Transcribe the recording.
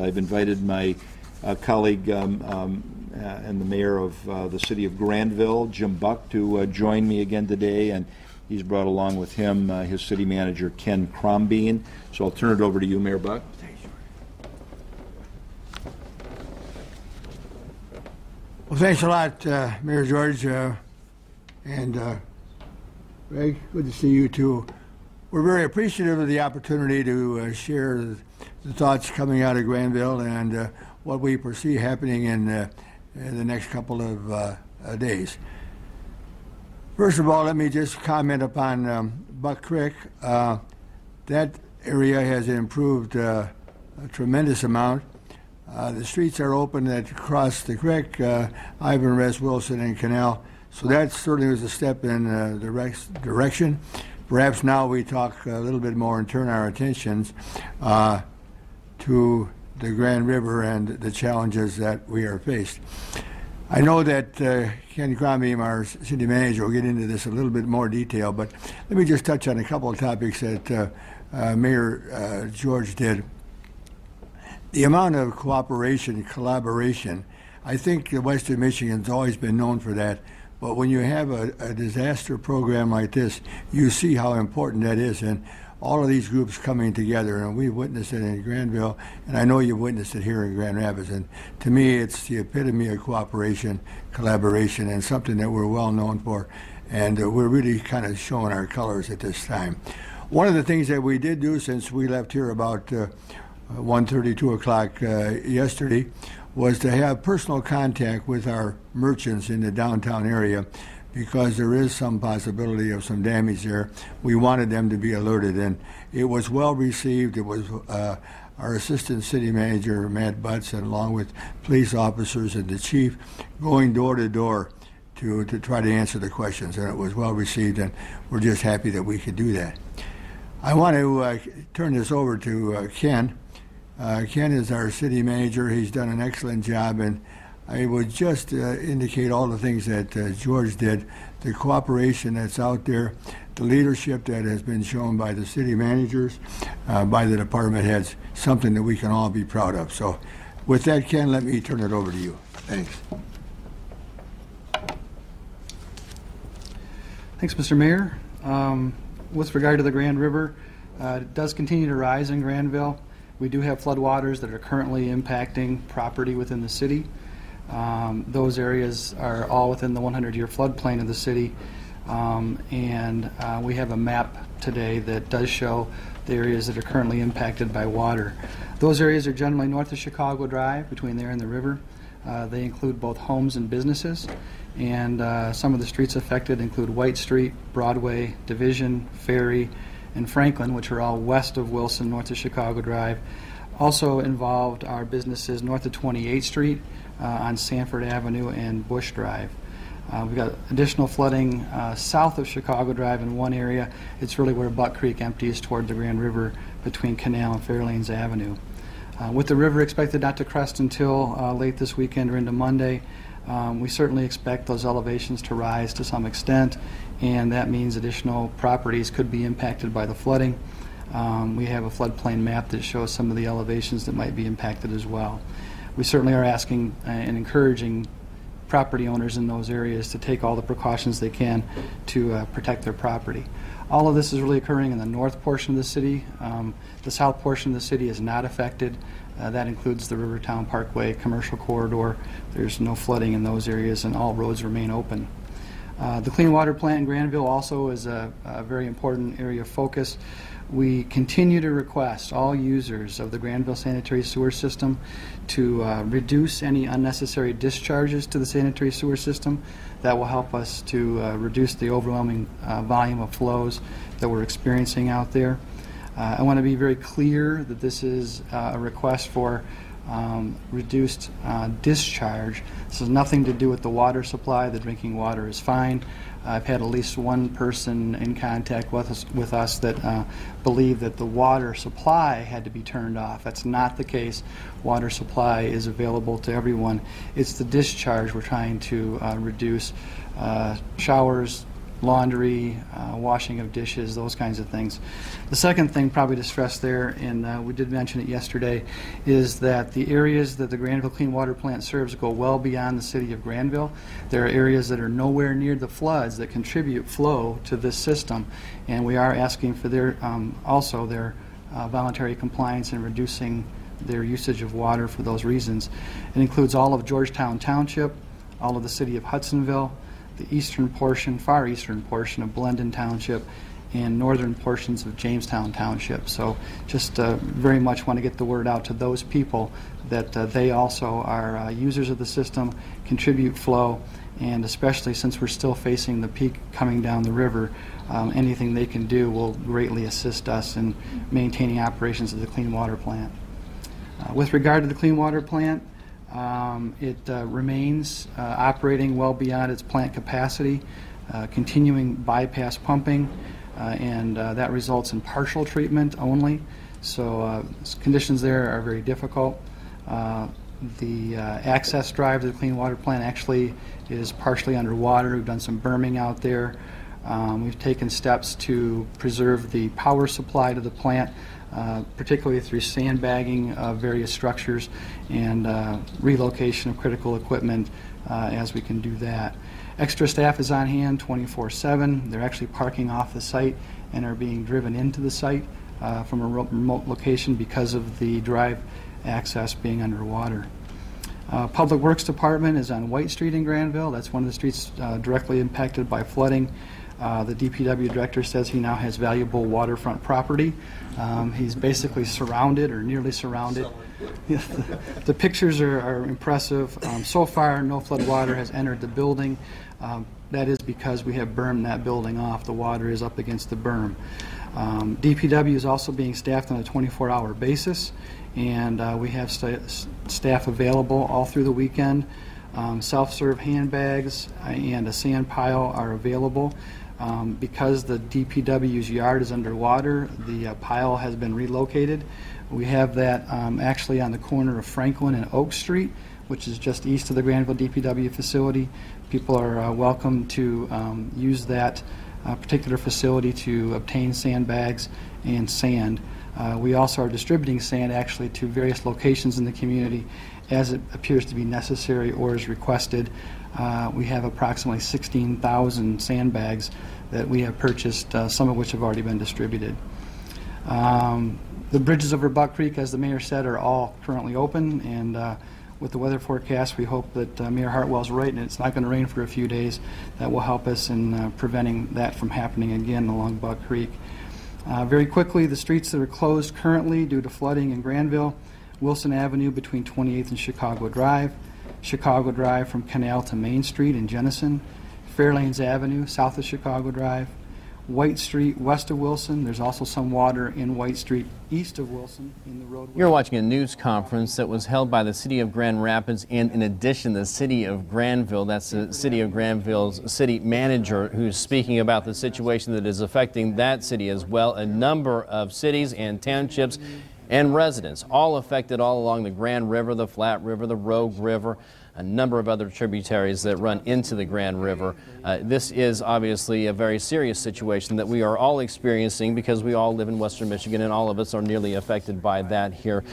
I've invited my colleague and the mayor of the city of Grandville, Jim Buck, to join me again today, and he's brought along with him his city manager, Ken Krombeen. So I'll turn it over to you, Mayor Buck. Well, thanks a lot, Mayor George, and Greg, good to see you too. We're very appreciative of the opportunity to share the thoughts coming out of Grandville and what we foresee happening in the next couple of days. First of all, let me just comment upon Buck Creek. That area has improved a tremendous amount. The streets are open that cross the creek, Ivan, Rest, Wilson, and Canal. So that certainly was a step in the direction. Perhaps now we talk a little bit more and turn our attentions to the Grand River and the challenges that we are faced. I know that Ken Krombeen, our city manager, will get into this a little bit more detail, but let me just touch on a couple of topics that Mayor George did. The amount of cooperation, collaboration, I think Western Michigan's always been known for that. But when you have a disaster program like this, you see how important that is, and all of these groups coming together, and we've witnessed it in Grandville, and I know you've witnessed it here in Grand Rapids, and to me it's the epitome of cooperation, collaboration, and something that we're well known for, and we're really kind of showing our colors at this time. One of the things that we did do since we left here about 1:30, 2 o'clock yesterday was to have personal contact with our merchants in the downtown area, because there is some possibility of some damage there. We wanted them to be alerted, and it was well received. It was our assistant city manager, Matt Butts, and along with police officers and the chief, going door to door to try to answer the questions, and it was well received, and we're just happy that we could do that. I want to turn this over to Ken. Ken is our city manager. He's done an excellent job, and I would just indicate all the things that George did, the cooperation that's out there, the leadership that has been shown by the city managers, by the department heads, something that we can all be proud of. So with that, Ken, let me turn it over to you. Thanks. Thanks, Mr. Mayor. With regard to the Grand River, it does continue to rise in Grandville. We do have floodwaters that are currently impacting property within the city. Those areas are all within the 100-year floodplain of the city, and we have a map today that does show the areas that are currently impacted by water. Those areas are generally north of Chicago Drive, between there and the river. They include both homes and businesses, and some of the streets affected include White Street, Broadway, Division, Ferry, and Franklin, which are all west of Wilson, north of Chicago Drive. Also involved are businesses north of 28th Street, on Sanford Avenue and Bush Drive. We've got additional flooding south of Chicago Drive in one area. It's really where Buck Creek empties toward the Grand River between Canal and Fairlanes Avenue. With the river expected not to crest until late this weekend or into Monday, we certainly expect those elevations to rise to some extent, and that means additional properties could be impacted by the flooding. We have a floodplain map that shows some of the elevations that might be impacted as well. We certainly are asking and encouraging property owners in those areas to take all the precautions they can to protect their property. All of this is really occurring in the north portion of the city. The south portion of the city is not affected. That includes the Rivertown Parkway commercial corridor. There's no flooding in those areas, and all roads remain open. The clean water plant in Grandville also is a very important area of focus. We continue to request all users of the Grandville sanitary sewer system to reduce any unnecessary discharges to the sanitary sewer system. That will help us to reduce the overwhelming volume of flows that we're experiencing out there. I want to be very clear that this is a request for reduced discharge. This has nothing to do with the water supply. The drinking water is fine. I've had at least one person in contact with us that believed that the water supply had to be turned off. That's not the case. Water supply is available to everyone. It's the discharge we're trying to reduce. Showers, laundry, washing of dishes, those kinds of things. The second thing probably to stress there, and we did mention it yesterday, is that the areas that the Grandville Clean Water Plant serves go well beyond the city of Grandville. There are areas that are nowhere near the floods that contribute flow to this system, and we are asking for their also their voluntary compliance in reducing their usage of water for those reasons. It includes all of Georgetown Township, all of the city of Hudsonville, the eastern portion, far eastern portion of Blendon Township, and northern portions of Jamestown Township. So just very much want to get the word out to those people that they also are users of the system, contribute flow, and especially since we're still facing the peak coming down the river, anything they can do will greatly assist us in maintaining operations of the clean water plant. With regard to the clean water plant, it remains operating well beyond its plant capacity, continuing bypass pumping, and that results in partial treatment only. So conditions there are very difficult. The access drive to the clean water plant actually is partially underwater. We've done some berming out there. We've taken steps to preserve the power supply to the plant, particularly through sandbagging of various structures and relocation of critical equipment as we can do that. Extra staff is on hand 24/7. They're actually parking off the site and are being driven into the site from a remote location because of the drive access being underwater. Public Works Department is on White Street in Grandville. That's one of the streets directly impacted by flooding. The DPW director says he now has valuable waterfront property. He's basically surrounded or nearly surrounded. The pictures are impressive. So far, no flood water has entered the building. That is because we have bermed that building off. The water is up against the berm. DPW is also being staffed on a 24-hour basis, and we have staff available all through the weekend. Self-serve handbags and a sand pile are available. Because the DPW's yard is underwater, the pile has been relocated. We have that actually on the corner of Franklin and Oak Street, which is just east of the Grandville DPW facility. People are welcome to use that particular facility to obtain sandbags and sand. We also are distributing sand actually to various locations in the community as it appears to be necessary or is requested. We have approximately 16,000 sandbags that we have purchased, some of which have already been distributed. The bridges over Buck Creek, as the mayor said, are all currently open, and with the weather forecast, we hope that Mayor Hartwell's right and it's not going to rain for a few days. That will help us in preventing that from happening again along Buck Creek. Very quickly, the streets that are closed currently due to flooding in Grandville: Wilson Avenue between 28th and Chicago Drive from Canal to Main Street in Jenison, Fairlanes Avenue south of Chicago Drive, White Street west of Wilson. There's also some water in White Street east of Wilson in the roadway. You're watching a news conference that was held by the City of Grand Rapids and, in addition, the City of Grandville. That's the City of Grandville's city manager who's speaking about the situation that is affecting that city as well. A number of cities and townships and residents all affected all along the Grand River, the Flat River, the Rogue River, a number of other tributaries that run into the Grand River. This is obviously a very serious situation that we are all experiencing because we all live in Western Michigan and all of us are nearly affected by that here.